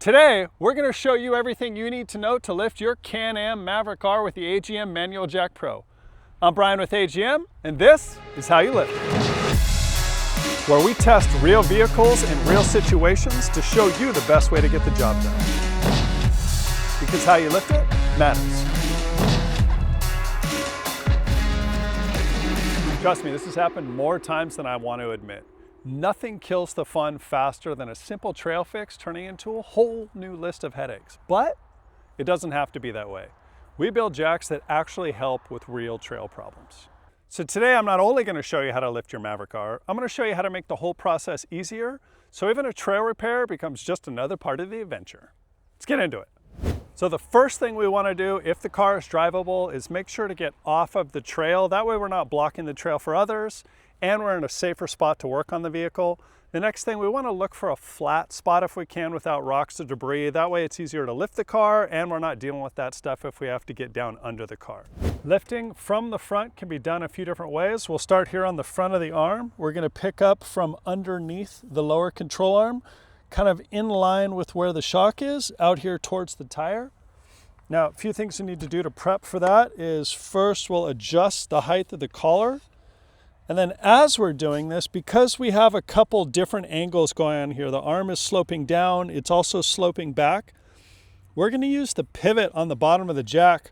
Today, we're going to show you everything you need to know to lift your Can-Am Maverick R with the AGM Manual Jack Pro. I'm Bryan with AGM, and this is how you lift, where we test real vehicles in real situations to show you the best way to get the job done. Because how you lift it matters. Trust me, this has happened more times than I want to admit. Nothing kills the fun faster than a simple trail fix turning into a whole new list of headaches. But it doesn't have to be that way. We build jacks that actually help with real trail problems. So today I'm not only going to show you how to lift your Maverick R, I'm going to show you how to make the whole process easier so even a trail repair becomes just another part of the adventure. Let's get into it. So the first thing we want to do if the car is drivable is make sure to get off of the trail. That way we're not blocking the trail for others and we're in a safer spot to work on the vehicle. The next thing, we want to look for a flat spot if we can without rocks or debris. That way it's easier to lift the car and we're not dealing with that stuff if we have to get down under the car. Lifting from the front can be done a few different ways. We'll start here on the front of the arm. We're going to pick up from underneath the lower control arm, kind of in line with where the shock is, out here towards the tire. Now, a few things we need to do to prep for that is first we'll adjust the height of the collar. And then as we're doing this, because we have a couple different angles going on here, the arm is sloping down, it's also sloping back, we're going to use the pivot on the bottom of the jack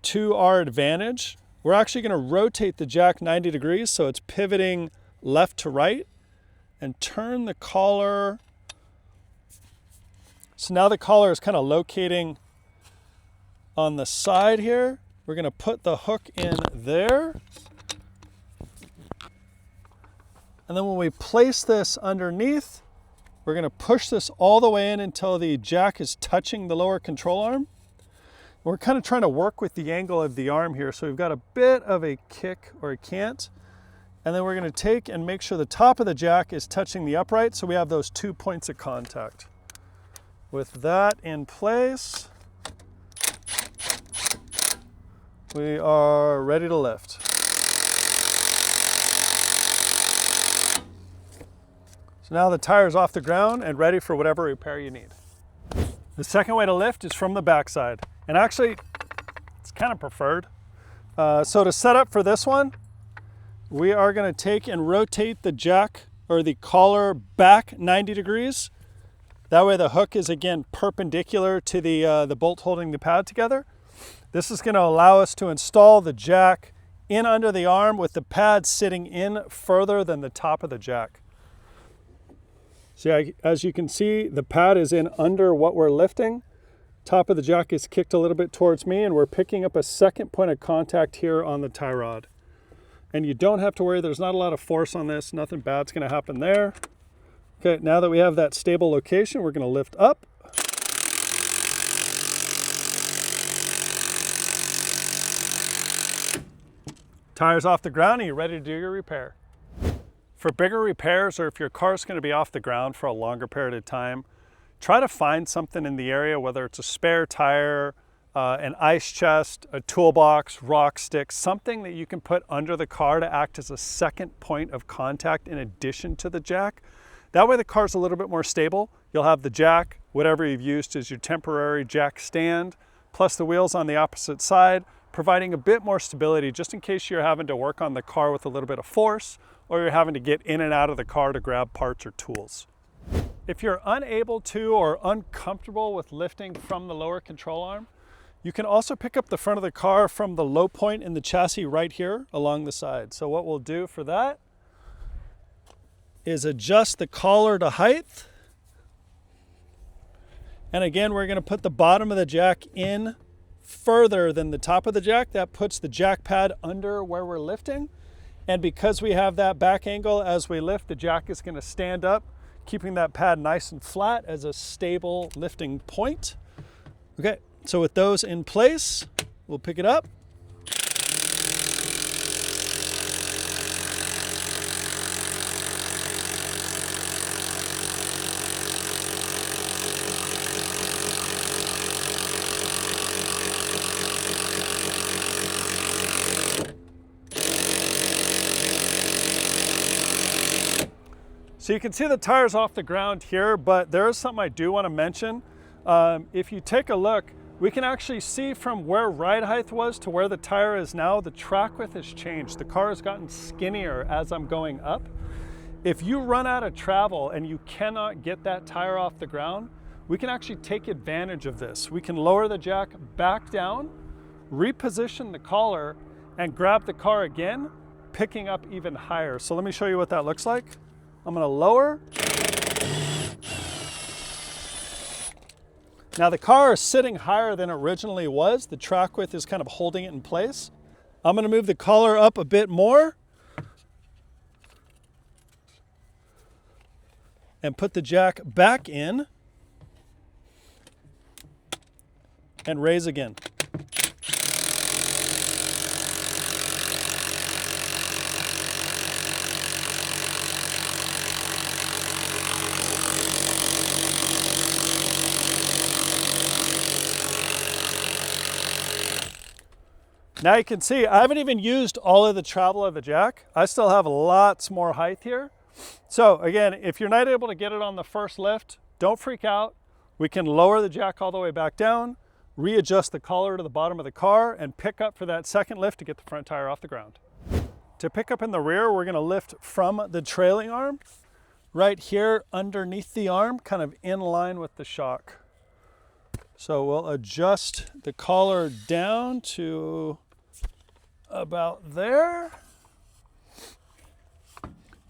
to our advantage. We're actually going to rotate the jack 90 degrees so it's pivoting left to right and turn the collar. So now the collar is kind of locating on the side here. We're going to put the hook in there. And then when we place this underneath, we're going to push this all the way in until the jack is touching the lower control arm. We're kind of trying to work with the angle of the arm here. So we've got a bit of a kick or a cant. And then we're going to take and make sure the top of the jack is touching the upright so we have those 2 points of contact. With that in place, we are ready to lift. So now the tire is off the ground and ready for whatever repair you need. The second way to lift is from the backside. And actually, it's kind of preferred. So to set up for this one, we are going to take and rotate the jack or the collar back 90 degrees. That way the hook is again perpendicular to the bolt holding the pad together. This is going to allow us to install the jack in under the arm with the pad sitting in further than the top of the jack. So as you can see, the pad is in under what we're lifting. Top of the jack is kicked a little bit towards me and we're picking up a second point of contact here on the tie rod. And you don't have to worry, there's not a lot of force on this, nothing bad's going to happen there. Okay, now that we have that stable location, we're going to lift up. Tire's off the ground and you're ready to do your repair. For bigger repairs or if your car's going to be off the ground for a longer period of time, try to find something in the area, whether it's a spare tire, an ice chest, a toolbox, rock sticks, something that you can put under the car to act as a second point of contact in addition to the jack. That way the car's a little bit more stable. You'll have the jack, whatever you've used as your temporary jack stand, plus the wheels on the opposite side, providing a bit more stability just in case you're having to work on the car with a little bit of force or you're having to get in and out of the car to grab parts or tools. If you're unable to or uncomfortable with lifting from the lower control arm, you can also pick up the front of the car from the low point in the chassis right here along the side. So what we'll do for that is adjust the collar to height. And again, we're going to put the bottom of the jack in further than the top of the jack. That puts the jack pad under where we're lifting. And because we have that back angle as we lift, the jack is going to stand up, keeping that pad nice and flat as a stable lifting point. Okay, so with those in place, we'll pick it up. So So you can see the tires off the ground here, but there is something I do want to mention. If you take a look, we can actually see from where ride height was to where the tire is now, the track width has changed. The car has gotten skinnier as I'm going up. If you run out of travel and you cannot get that tire off the ground, we can actually take advantage of this. We can lower the jack back down, reposition the collar, and grab the car again, picking up even higher. So let me show you what that looks like. I'm gonna lower. Now the car is sitting higher than it originally was. The track width is kind of holding it in place. I'm gonna move the collar up a bit more and put the jack back in and raise again. Now you can see, I haven't even used all of the travel of the jack. I still have lots more height here. So again, if you're not able to get it on the first lift, don't freak out. We can lower the jack all the way back down, readjust the collar to the bottom of the car, and pick up for that second lift to get the front tire off the ground. To pick up in the rear, we're gonna lift from the trailing arm, right here underneath the arm, kind of in line with the shock. So we'll adjust the collar down to about there.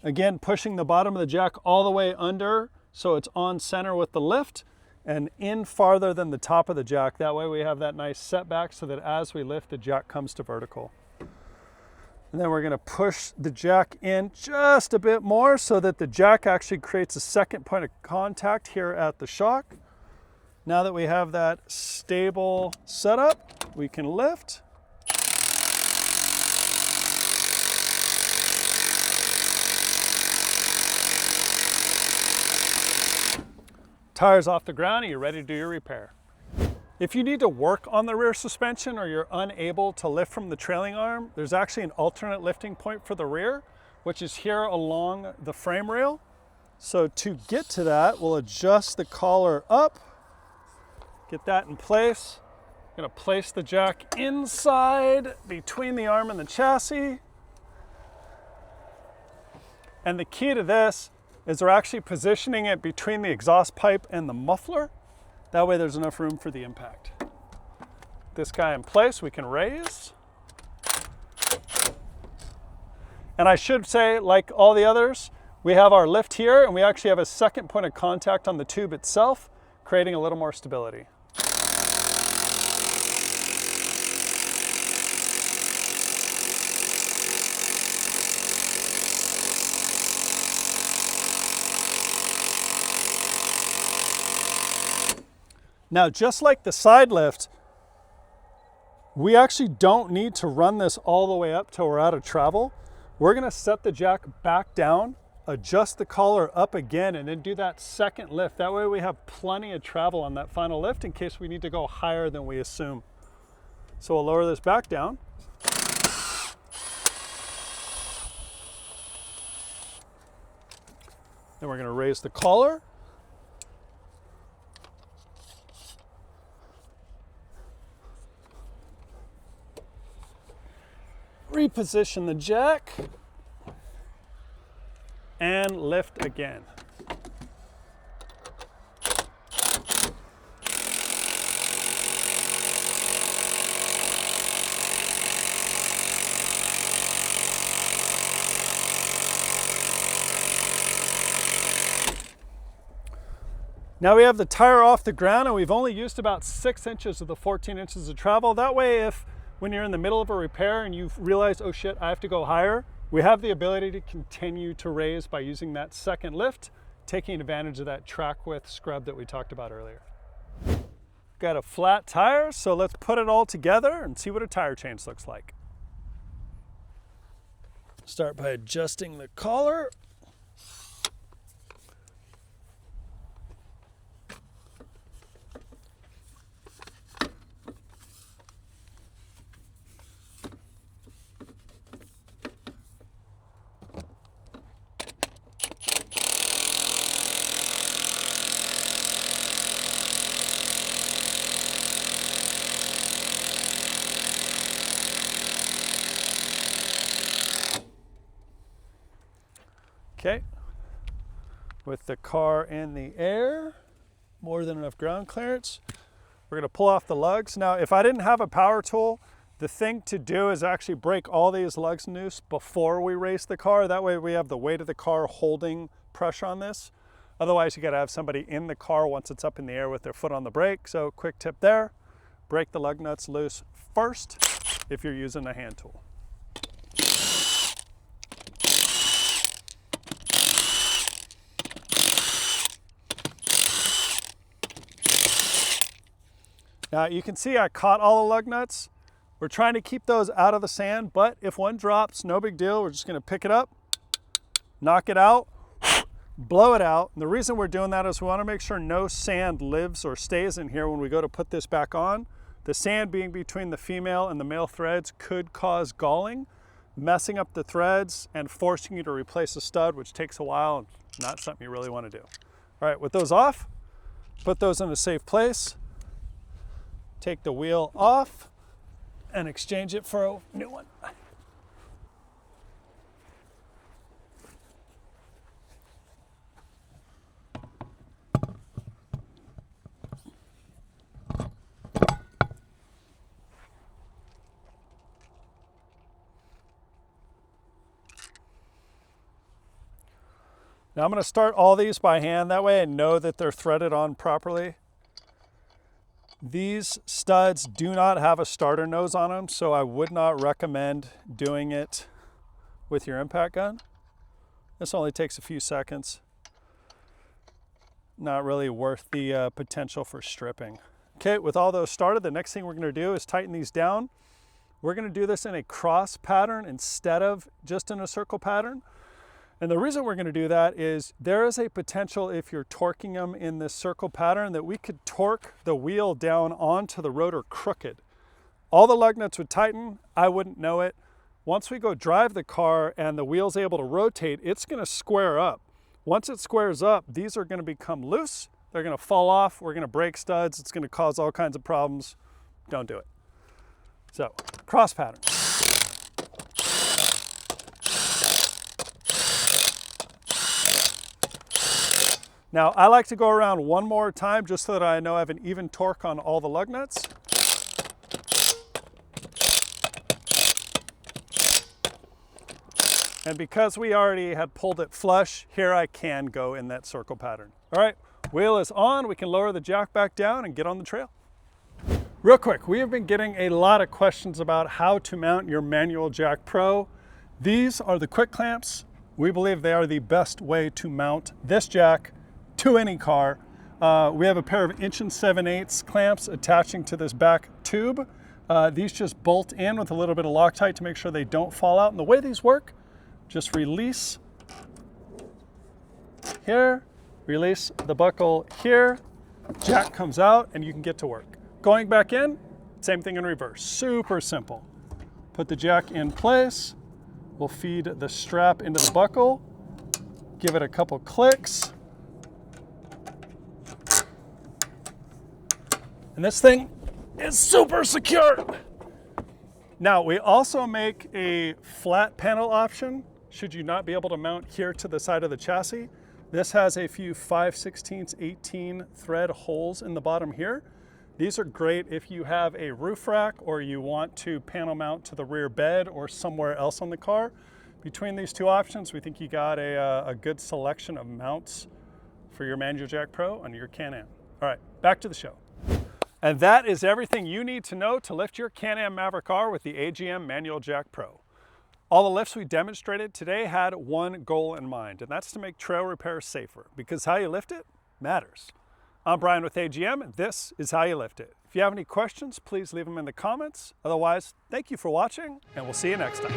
Again, pushing the bottom of the jack all the way under so it's on center with the lift and in farther than the top of the jack. That way we have that nice setback so that as we lift, the jack comes to vertical. And then we're gonna push the jack in just a bit more so that the jack actually creates a second point of contact here at the shock. Now that we have that stable setup, we can lift. Tires off the ground and you're ready to do your repair. If you need to work on the rear suspension or you're unable to lift from the trailing arm, there's actually an alternate lifting point for the rear, which is here along the frame rail. So to get to that, we'll adjust the collar up, get that in place. I'm gonna place the jack inside between the arm and the chassis. And the key to this is we're actually positioning it between the exhaust pipe and the muffler. That way there's enough room for the impact. This guy in place, we can raise. And I should say, like all the others, we have our lift here and we actually have a second point of contact on the tube itself, creating a little more stability. Now, just like the side lift, we actually don't need to run this all the way up till we're out of travel. We're gonna set the jack back down, adjust the collar up again, and then do that second lift. That way we have plenty of travel on that final lift in case we need to go higher than we assume. So we'll lower this back down. Then we're gonna raise the collar. Reposition the jack and lift again. Now we have the tire off the ground and we've only used about 6 inches of the 14 inches of travel. That way, if when you're in the middle of a repair and you realize, oh shit, I have to go higher, we have the ability to continue to raise by using that second lift, taking advantage of that track width scrub that we talked about earlier. Got a flat tire, so let's put it all together and see what a tire change looks like. Start by adjusting the collar. with the car in the air, more than enough ground clearance. We're gonna pull off the lugs. Now, if I didn't have a power tool, the thing to do is actually break all these lugs loose before we race the car. That way we have the weight of the car holding pressure on this. Otherwise, you gotta have somebody in the car once it's up in the air with their foot on the brake. So quick tip there, break the lug nuts loose first if you're using a hand tool. Now you can see I caught all the lug nuts. We're trying to keep those out of the sand, but if one drops, no big deal. We're just gonna pick it up, knock it out, blow it out. And the reason we're doing that is we wanna make sure no sand lives or stays in here when we go to put this back on. The sand being between the female and the male threads could cause galling, messing up the threads and forcing you to replace a stud, which takes a while and not something you really wanna do. All right, with those off, put those in a safe place. Take the wheel off and exchange it for a new one. Now I'm going to start all these by hand. That way I know that they're threaded on properly. These studs do not have a starter nose on them, so I would not recommend doing it with your impact gun. This only takes a few seconds. Not really worth the potential for stripping. Okay, with all those started, the next thing we're going to do is tighten these down. We're going to do this in a cross pattern instead of just in a circle pattern. And the reason we're going to do that is there is a potential, if you're torquing them in this circle pattern, that we could torque the wheel down onto the rotor crooked. All the lug nuts would tighten, I wouldn't know it. Once we go drive the car and the wheel's able to rotate, it's going to square up. Once it squares up, these are going to become loose. They're going to fall off. We're going to break studs. It's going to cause all kinds of problems. Don't do it. So, cross pattern. Now, I like to go around one more time just so that I know I have an even torque on all the lug nuts. And because we already had pulled it flush, here I can go in that circle pattern. All right, wheel is on. We can lower the jack back down and get on the trail. Real quick, we have been getting a lot of questions about how to mount your manual Jack Pro. These are the quick clamps. We believe they are the best way to mount this jack to any car. We have a pair of 1 7/8" clamps attaching to this back tube. These just bolt in with a little bit of Loctite to make sure they don't fall out. And the way these work, just release here, release the buckle here, jack comes out and you can get to work. Going back in, same thing in reverse, super simple. Put the jack in place, we'll feed the strap into the buckle, give it a couple clicks, and this thing is super secure. Now, we also make a flat panel option should you not be able to mount here to the side of the chassis. This has a few 5/16, 18 thread holes in the bottom here. These are great if you have a roof rack or you want to panel mount to the rear bed or somewhere else on the car. Between these two options, we think you got a good selection of mounts for your manual Jack Pro on your Can-Am. All right, back to the show. And that is everything you need to know to lift your Can-Am Maverick R with the AGM Manual Jack Pro. All the lifts we demonstrated today had one goal in mind, and that's to make trail repair safer, because how you lift it matters. I'm Bryan with AGM, and this is how you lift it. If you have any questions, please leave them in the comments. Otherwise, thank you for watching, and we'll see you next time.